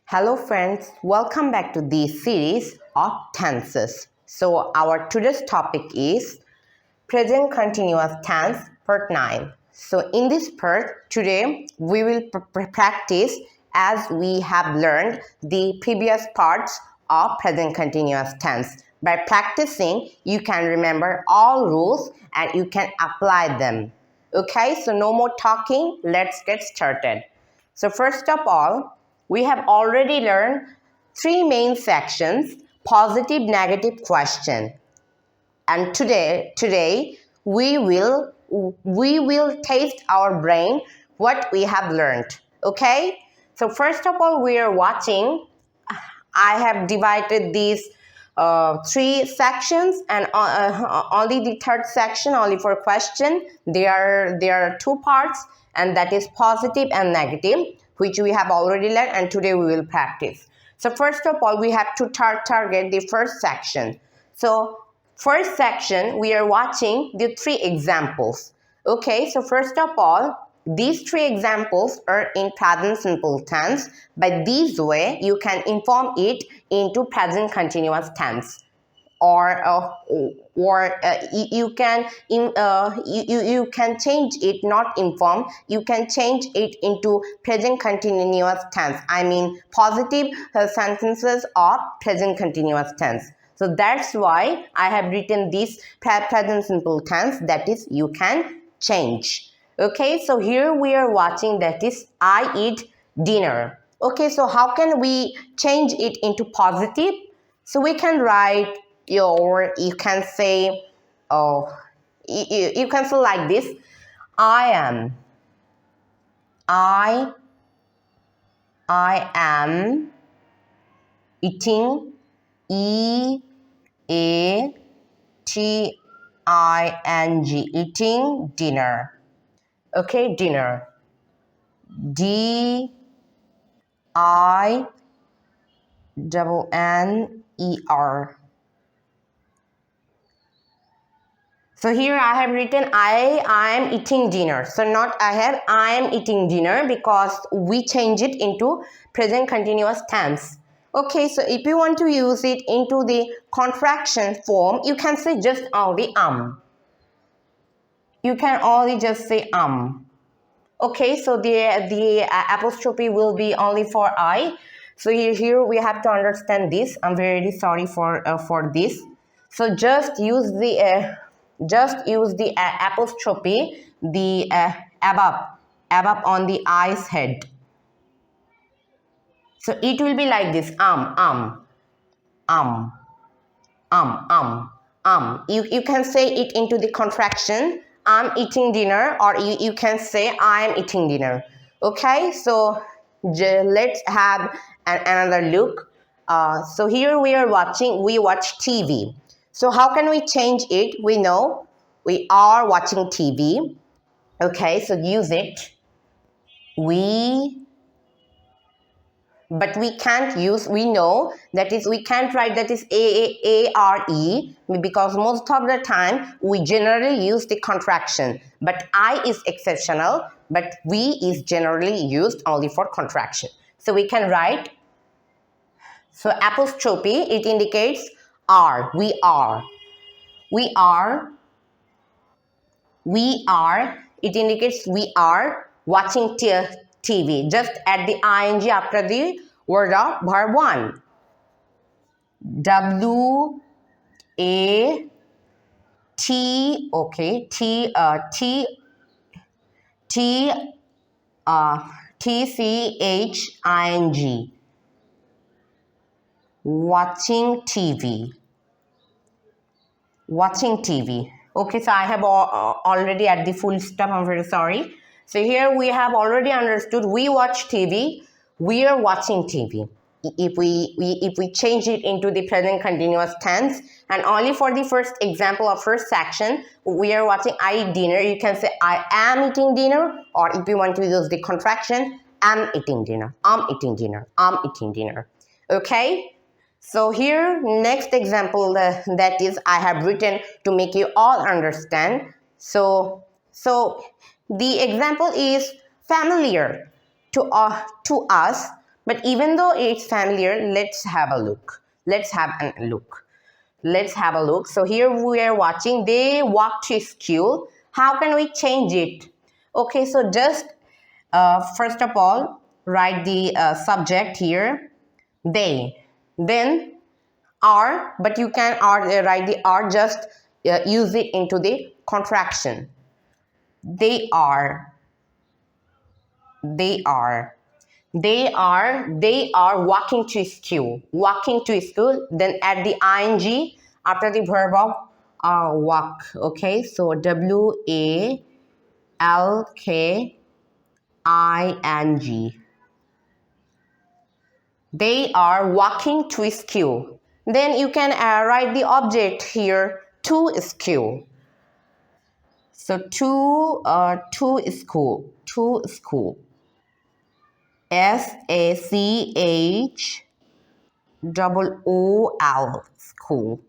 Hello friends, welcome back to this series of tenses. So our today's topic is present continuous tense part 9. So in this part today we will practice as we have learned the previous parts of present continuous tense. By practicing you can remember all rules and you can apply them. Okay, so no more talking, let's get started. So first of all, we have already learned three main sections: positive, negative, question. And today we will taste our brain what we have learned. Okay? So first of all, we are watching. I have divided these three sections, and only the third section, only for question. There are two parts, and that is positive and negative, which we have already learned, and today we will practice. So first of all, we have to target the first section. So first section, we are watching the three examples. Okay, so first of all, these three examples are in present simple tense. By this way, you can inform it into present continuous tense, or you can change it, not inform. You can change it into present continuous tense. I mean positive sentences of present continuous tense. So that's why I have written this present simple tense, that is you can change. Okay, so here we are watching, that is I eat dinner. Okay, so how can we change it into positive? So we can write, or you can say, you can say like this: I am eating, eating dinner. Okay, dinner. DINNER. So here I have written I am eating dinner. So not I am eating dinner, because we change it into present continuous tense. Okay, so if you want to use it into the contraction form, you can say just only You can only just say Okay, so the apostrophe will be only for I. So here we have to understand this. I'm very sorry for this. So just use the apostrophe, the above on the I's head. So it will be like this: You can say it into the contraction, I'm eating dinner, or you can say I'm eating dinner. Okay, so let's have another look. So here we watch TV. So how can we change it? We know we are watching TV. Okay, so use it. But we can't use, we know that is, we can't write that is A-R-E, because most of the time we generally use the contraction. But I is exceptional, but we is generally used only for contraction. So we can write, so apostrophe, it indicates are, we are, it indicates we are watching TV. Just add the ing after the word of verb 1. W-A-T, okay, T-C-H-I-N-G. Watching TV. Okay, so I have already at the full stop. I'm very sorry. So here we have already understood we watch TV, we are watching TV. If we change it into the present continuous tense, and only for the first example of first section, we are watching I eat dinner, you can say I am eating dinner, or if you want to use the contraction, I'm eating dinner. Okay? So here, next example, that is I have written to make you all understand. So the example is familiar to us, But even though it's familiar, let's have a look. Let's have a look. So here we are watching, they walk to school. How can we change it? Okay, so just first of all, write the subject here, they. Then are, but you can write the are, just use it into the contraction. They are walking to school. Then add the ing after the verb of walk. Okay, so walking. They are walking to school. Then you can write the object here, to school. So to school. SACHOOL, school.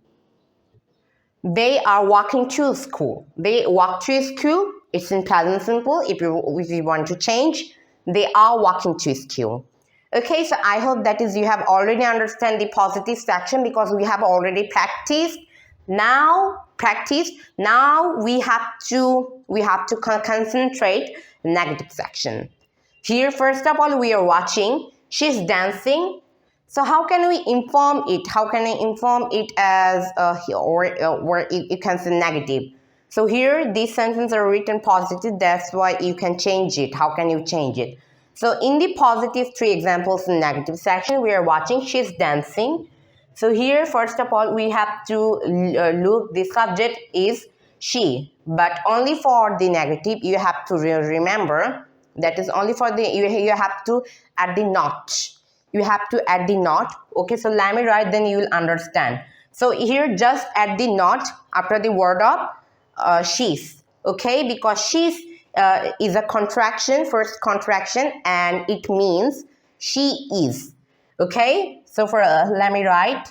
They are walking to school. They walk to school. It's in present simple. If you want to change, they are walking to school. Okay, so I hope that is you have already understand the positive section because we have already practiced. Now we have to concentrate negative section. Here, first of all, we are watching. She's dancing. So how can we inform it? How can I inform it as or you can say negative? So here, these sentences are written positive. That's why you can change it. How can you change it? So in the positive three examples in negative section, we are watching. She's dancing. So here, first of all, we have to look. The subject is she, but only for the negative, you have to remember that is only for the you have to add the not. You have to add the not. Okay, so let me write, then you will understand. So here, just add the not after the word of she's. Okay, because she's is a contraction, first contraction, and it means she is. Okay, so for let me write,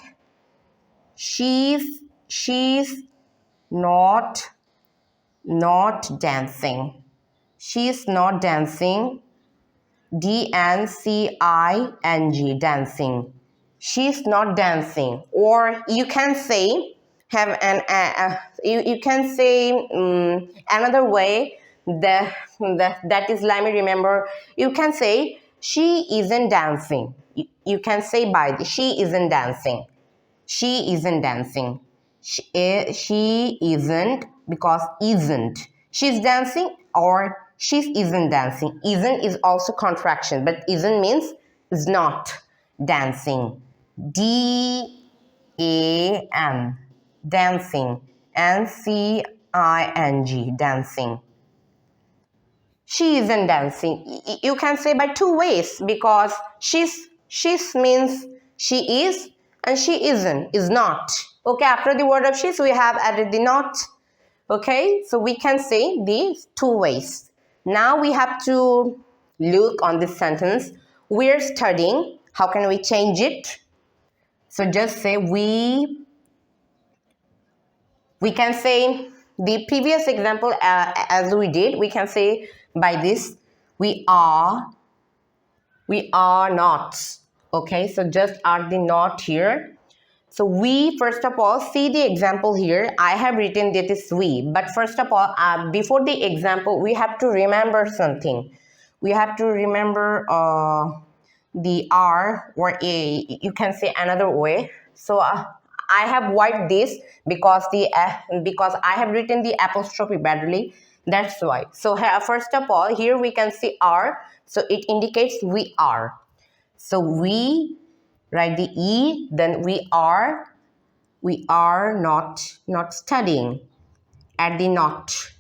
she's not dancing. She's not dancing. DANCING, dancing. She's not dancing. Or you can say have an you can say another way that is, let me remember. You can say she isn't dancing. You can say by the she isn't dancing. She isn't dancing. She isn't, because isn't. She's dancing or she isn't dancing. Isn't is also contraction, but isn't means is not dancing. DAN, dancing. NCING, dancing. She isn't dancing. You can say by two ways, because she's means she is, and she isn't is not. Okay, after the word of she's we have added the not. Okay, so we can say these two ways. Now we have to look on this sentence. We're studying. How can we change it? So just say we can say the previous example as we did. We can say by this, we are not. Okay, so just add the not here. So we, first of all, see the example here. I have written that is we. But first of all, before the example, we have to remember something. We have to remember the are, or you can say another way. So I have wiped this because I have written the apostrophe badly. That's why. So first of all, here we can see are. So it indicates we are. So we, write the E, then we are not studying. Add the not.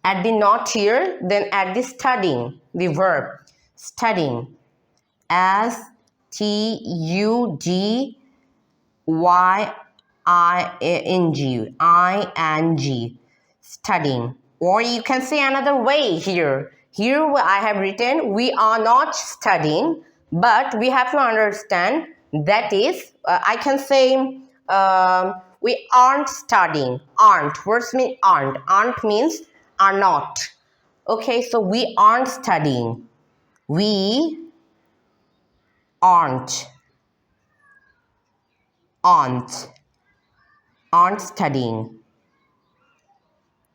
Add the not here, then add the studying, the verb, studying. STUDYING, studying. Or you can say another way here. Here I have written we are not studying, but we have to understand that is, I can say we aren't studying. Aren't. Words mean aren't. Aren't means are not. Okay, so we aren't studying. We aren't, aren't, aren't studying.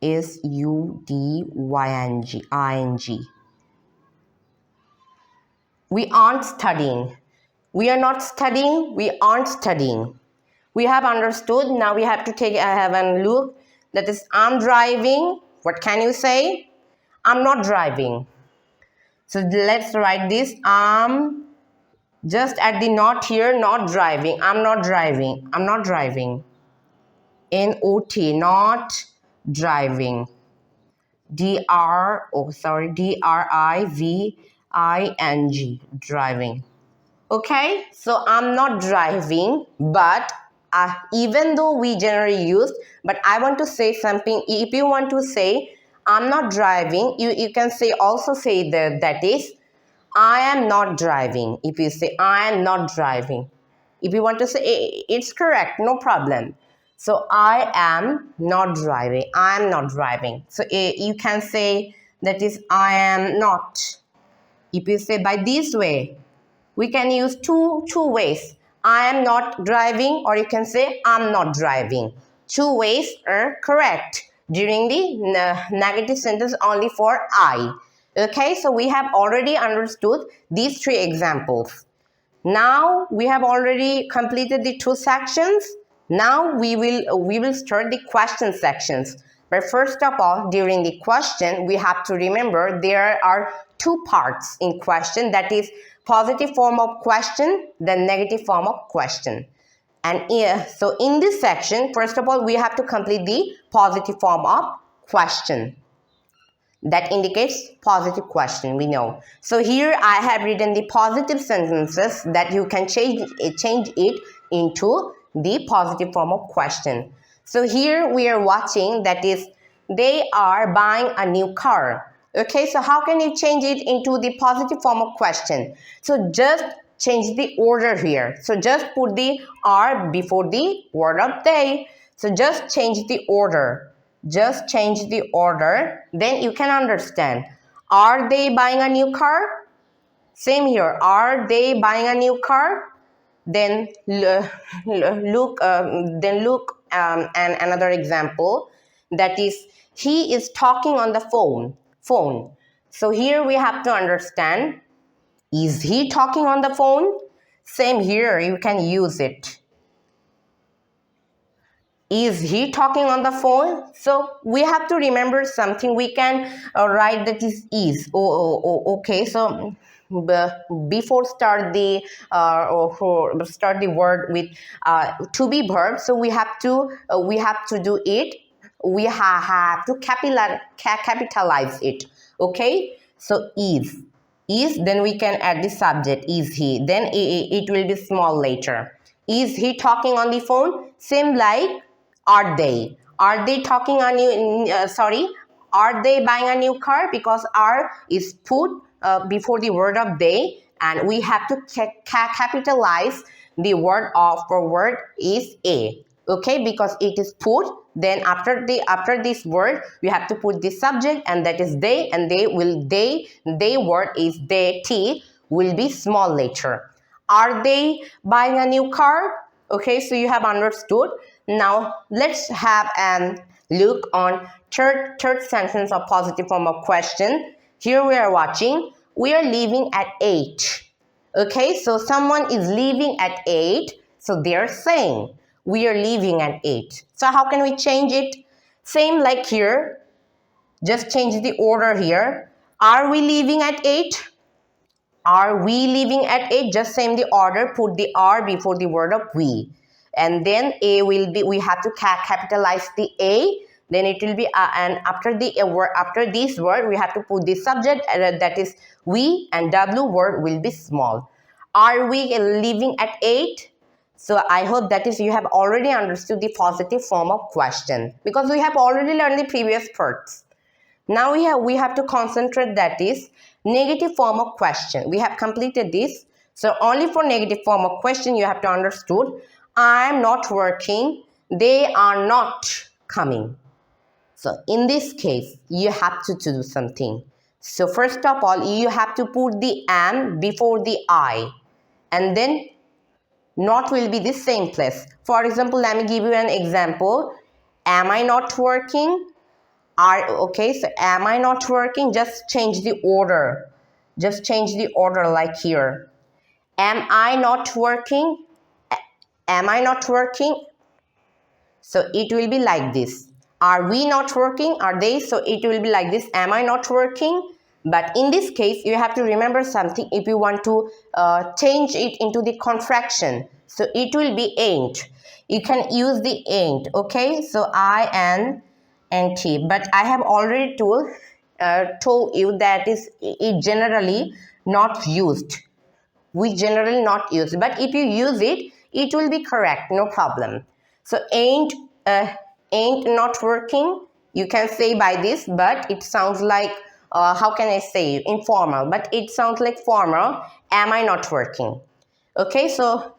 Studying. We aren't studying. We are not studying. We aren't studying. We have understood. Now we have to have a look. That is, I'm driving. What can you say? I'm not driving. So let's write this. I'm just at the not here, not driving. I'm not driving. I'm not driving. N-O-T, not driving. D-R-I-V-I-N-G, driving. Okay, so I'm not driving, but even though we generally use, but I want to say something. If you want to say I'm not driving, you can say also say that is I am not driving. If you say I am not driving, if you want to say it's correct, no problem. So I am not driving. I am not driving. So you can say that is I am not. If you say by this way, we can use two ways. I am not driving, or you can say I'm not driving. Two ways are correct during the negative sentence only for I. Okay, so we have already understood these three examples. Now we have already completed the two sections. Now we will start the question sections. But first of all, during the question, we have to remember there are two parts in question, that is positive form of question, then negative form of question. And so in this section, first of all, we have to complete the positive form of question. That indicates positive question, we know. So here I have written the positive sentences that you can change it into the positive form of question. So here we are watching, that is, they are buying a new car. Okay, so how can you change it into the positive form of question? So just change the order here. So just put the are before the word of they. So just change the order. Just change the order, then you can understand. Are they buying a new car? Same here. Are they buying a new car? Then look and another example, that is, he is talking on the phone. So here we have to understand, is he talking on the phone? Same here, you can use it. Is he talking on the phone? So we have to remember something. We can write that is. Okay, so before start the word with to be verb, so we have to do it. We have to capitalize it. Okay, so is, then we can add the subject, is he, then it will be small later. Is he talking on the phone? Same like are they talking on are they buying a new car? Because are is put before the word of they, and we have to capitalize the word is a. Okay, because it is put, then after this word we have to put the subject, and that is they, and they word is they, t will be small later. Are they buying a new car? Okay, so you have understood. Now let's have a look on third sentence of positive form of question. Here we are watching, we are leaving at 8. Okay, so someone is leaving at 8, so they're saying we are leaving at 8. So how can we change it? Same like here, just change the order here. Are we leaving at 8? Are we leaving at 8? Just same the order, put the are before the word of we. And then a will be, we have to capitalize the a, then it will be and after this word we have to put the subject, that is we, and w word will be small. Are we leaving at 8? So I hope that is you have already understood the positive form of question, because we have already learned the previous parts. Now we have to concentrate, that is negative form of question. We have completed this. So only for negative form of question you have to understood. I am not working. They are not coming. So in this case, you have to do something. So first of all, you have to put the am before the I. and then not will be the same place. For example, let me give you an example. Am I not working? Okay, so am I not working? Just change the order. Just change the order like here. Am I not working? Am I not working? So it will be like this. Are we not working? Are they? So it will be like this. Am I not working? But in this case, you have to remember something if you want to change it into the contraction. So it will be ain't. You can use the ain't. Okay, so I-N-T. But I have already told you that it generally not used. We generally not use, but if you use it, it will be correct, no problem. So ain't not working, you can say by this, but it sounds like how can I say, informal, but it sounds like formal. Am I not working? Okay, so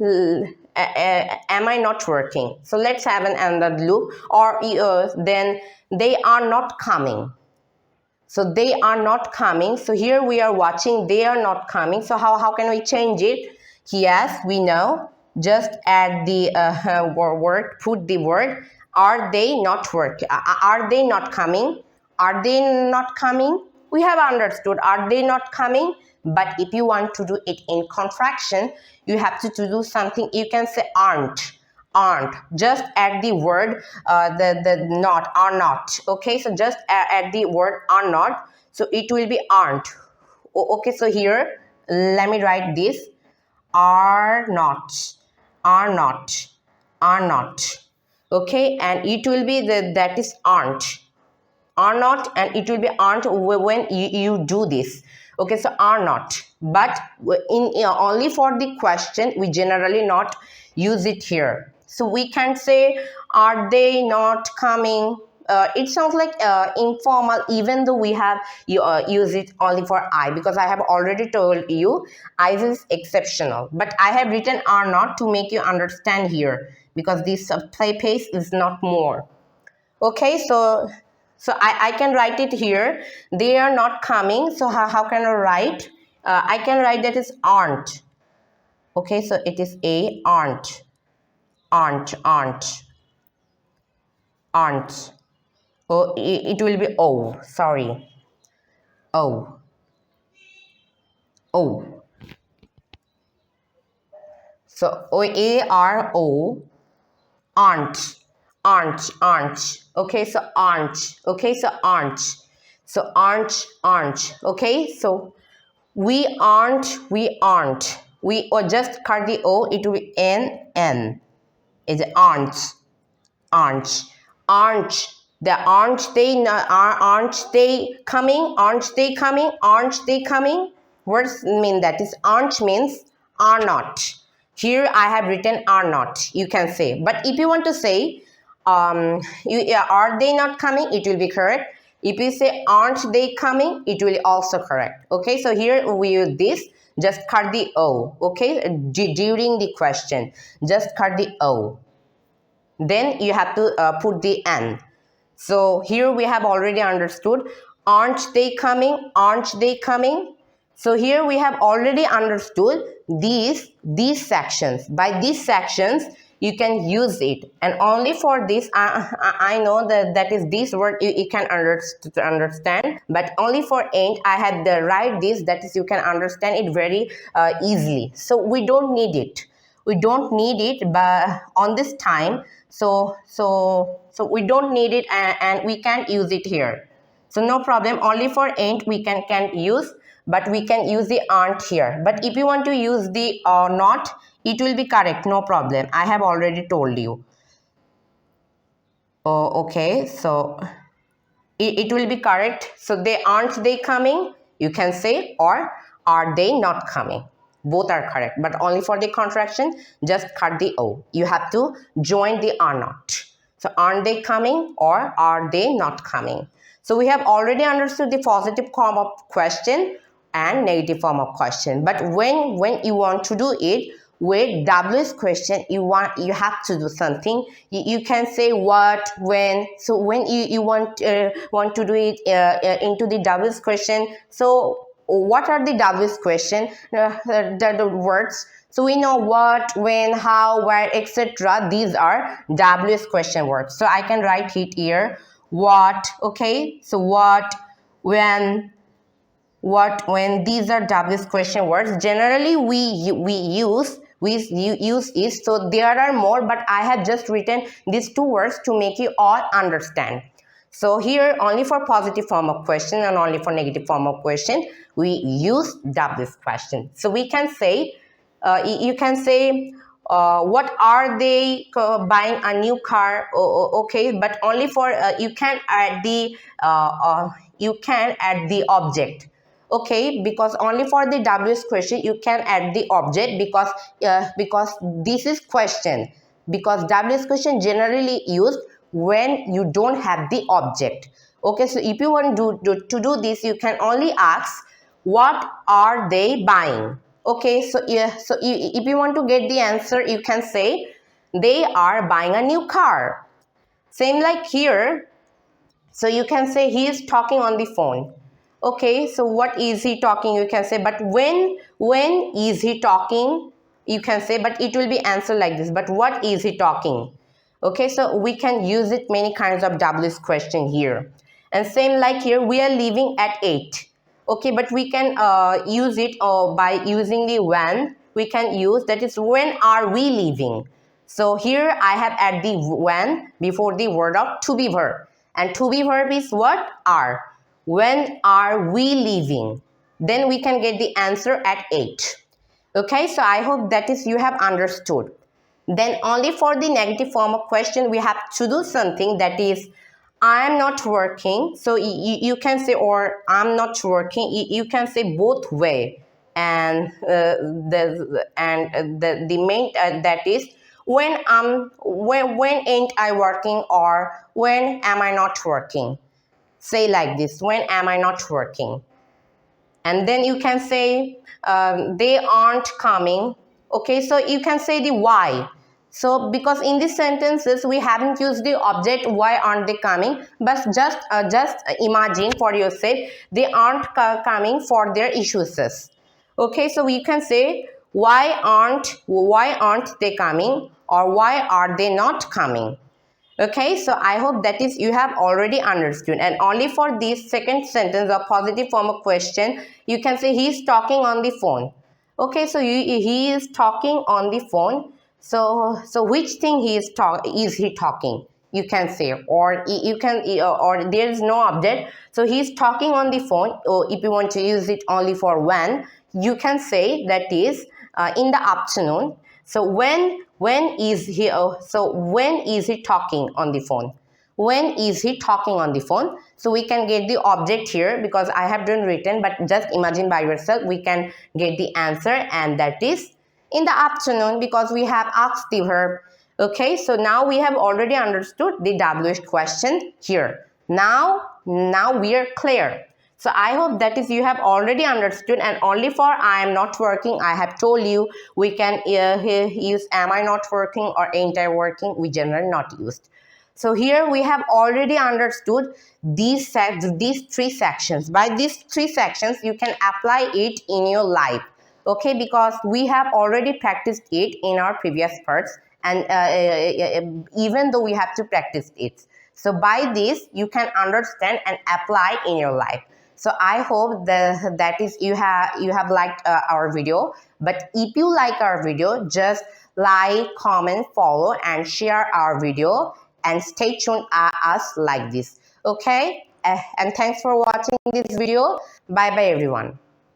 am I not working? So let's have another look. Or then they are not coming. So they are not coming. So here we are watching they are not coming. So how can we change it? Yes, we know. Just add the word, put the word. Are they not working? Are they not coming? Are they not coming? We have understood. Are they not coming? But if you want to do it in contraction, you have to do something. You can say aren't. Just add the word the not, are not. Okay, so just add the word are not, so it will be aren't. Okay, so here let me write this. Are not. Okay, and it will be that is aren't. Are not, and it will be aren't when you do this. Okay, so are not, but in only for the question, we generally not use it here. So we can say, are they not coming? It sounds like informal, even though we have use it only for I, because I have already told you I is exceptional. But I have written are not to make you understand here, because this play pace is not more. Okay, so I can write it here. They are not coming. So how can I write? I can write that is aren't. Okay, so it is a aren't. Oh, it will be O. Sorry. O. So O-A-R-O. Aren't. Okay, so aren't. So aren't. Okay, so we aren't. We or just cut the O. It will be N. Is aren't. The aren't they coming? Aren't they coming? Words mean that is aren't means are not. Here I have written are not. You can say, but if you want to say are they not coming? It will be correct. If you say aren't they coming? It will also correct. Okay, so here we use this. Just cut the O. Okay, during the question, just cut the O. Then you have to put the N. So here we have already understood. Aren't they coming? So here we have already understood these sections. By these sections, you can use it. And only for this, I know that is this word you can understand. But only for ain't, I had to write this. That is, you can understand it very easily. So we don't need it. But on this time. So we don't need it, and we can't use it here. So no problem. Only for ain't we can use, but we can use the aren't here. But if you want to use the not, it will be correct. No problem. I have already told you. Okay, so it will be correct. So aren't they coming? You can say, or are they not coming? Both are correct, but only for the contraction, just cut the O. You have to join the are not. So aren't they coming or are they not coming? So we have already understood the positive form of question and negative form of question. But when you want to do it with WS question, you have to do something. You can say what, when. So when you want to do it into the WS question, so what are the WH question, the words. So we know what, when, how, where, etc. These are WH question words. So I can write it here. What, okay? So what, when, these are WH question words. Generally we use it. So there are more, but I have just written these two words to make you all understand. So here only for positive form of question and only for negative form of question we use WH question. So we can say, you can say, what are they buying a new car? Okay, but only for you can add the object. Okay, because only for the WH question you can add the object, because this is question, because WH question generally used when you don't have the object. Okay, so if you want to do this, you can only ask, what are they buying? Okay, so so if you want to get the answer, you can say, they are buying a new car. Same like here. So you can say, he is talking on the phone. Okay, so what is he talking? You can say, but when is he talking? You can say, but it will be answered like this, but what is he talking? Okay, so we can use it many kinds of WH question here. And same like here, we are leaving at 8. Okay, but we can use it by using the when. We can use, that is, when are we leaving? So here I have add the when before the word of to be verb. And to be verb is what? Are. When are we leaving? Then we can get the answer at 8. Okay, so I hope that is you have understood. Then only for the negative form of question we have to do something, that is, I am not working. So you can say, or I'm not working. You can say both way. And the main that is, when ain't I working, or when am I not working? Say like this, when am I not working? And then you can say, they aren't coming. Okay, so you can say the why. So because in these sentences we haven't used the object, why aren't they coming, but just imagine for yourself, they aren't coming for their issues. Okay, so we can say, why aren't they coming, or why are they not coming? Okay, so I hope that is you have already understood. And only for this second sentence of positive form of question, you can say, he is talking on the phone. Okay, so he is talking on the phone. So which thing is he talking? You can say, or you can, or there is no object. So he is talking on the phone. Or if you want to use it only for when, you can say that is in the afternoon. So when is he? So when is he talking on the phone? When is he talking on the phone? So we can get the object here, because I have done written, but just imagine by yourself. We can get the answer, and that is in the afternoon, because we have asked the verb. Okay, so now we have already understood the WH question here. Now we are clear. So I hope that is you have already understood. And only for I am not working, I have told you we can use am I not working or ain't I working. We generally not used. So here we have already understood these three sections. By these three sections, you can apply it in your life. Okay, because we have already practiced it in our previous parts, and even though we have to practice it. So by this, you can understand and apply in your life. So I hope that is you have liked our video. But if you like our video, just like, comment, follow, and share our video, and stay tuned us like this. Okay, and thanks for watching this video. Bye bye everyone.